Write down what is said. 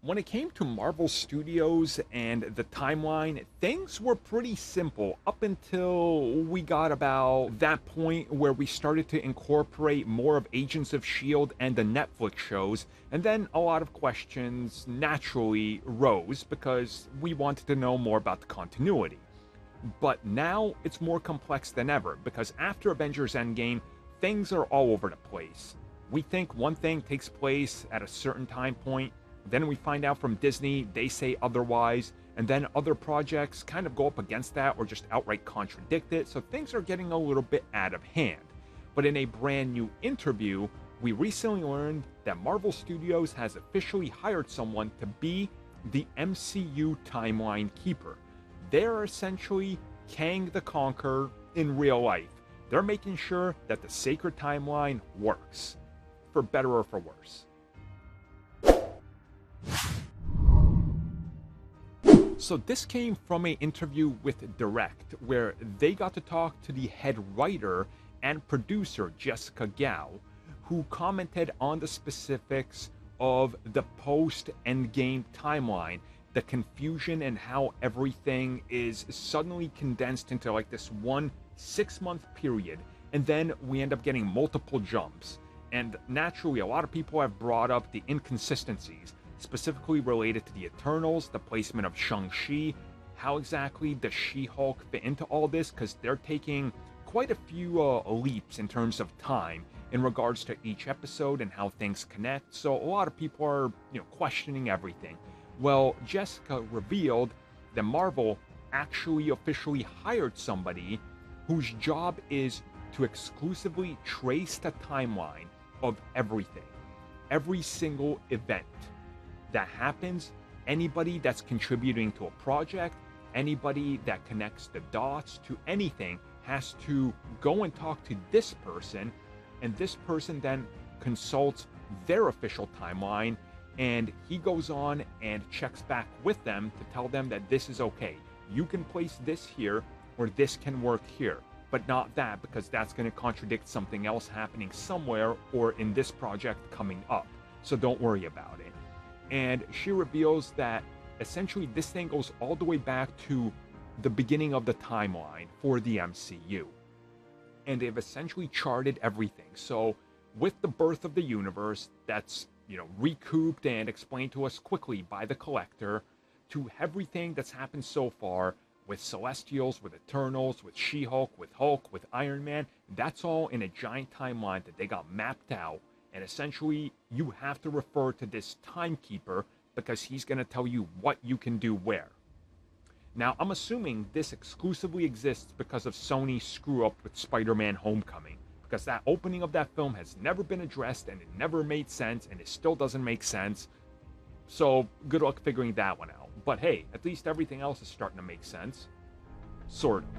When it came to Marvel Studios and the timeline, things were pretty simple up until we got about that point where we started to incorporate more of Agents of S.H.I.E.L.D. and the Netflix shows, and then a lot of questions naturally rose because we wanted to know more about the continuity. But now it's more complex than ever because after Avengers Endgame, things are all over the place. We think one thing takes place at a certain time point, then we find out from Disney they say otherwise, and then other projects kind of go up against that or just outright contradict it, so things are getting a little bit out of hand. But in a brand new interview, we recently learned that Marvel Studios has officially hired someone to be the MCU Timeline Keeper. They're essentially Kang the Conqueror in real life. They're making sure that the sacred timeline works, for better or for worse. So this came from an interview with Direct, where they got to talk to the head writer and producer, Jessica Gao, who commented on the specifics of the post-Endgame timeline, the confusion and how everything is suddenly condensed into like this one 6-month period, and then we end up getting multiple jumps. And naturally, a lot of people have brought up the inconsistencies, specifically related to the Eternals, the placement of Shang-Chi, how exactly does She-Hulk fit into all this, because they're taking quite a few leaps in terms of time in regards to each episode and how things connect, so a lot of people are, questioning everything. Well, Jessica revealed that Marvel actually officially hired somebody whose job is to exclusively trace the timeline of everything, every single event that happens, anybody that's contributing to a project, anybody that connects the dots to anything has to go and talk to this person, and this person then consults their official timeline, and he goes on and checks back with them to tell them that this is okay. You can place this here, or this can work here, but not that, because that's going to contradict something else happening somewhere or in this project coming up. So don't worry about it. And she reveals that essentially this thing goes all the way back to the beginning of the timeline for the MCU. And they've essentially charted everything. So with the birth of the universe, that's, recouped and explained to us quickly by the Collector, to everything that's happened so far with Celestials, with Eternals, with She-Hulk, with Hulk, with Iron Man, that's all in a giant timeline that they got mapped out. And essentially, you have to refer to this timekeeper because he's going to tell you what you can do where. Now, I'm assuming this exclusively exists because of Sony's screw-up with Spider-Man Homecoming, because that opening of that film has never been addressed and it never made sense, and it still doesn't make sense. So, good luck figuring that one out. But hey, at least everything else is starting to make sense. Sort of.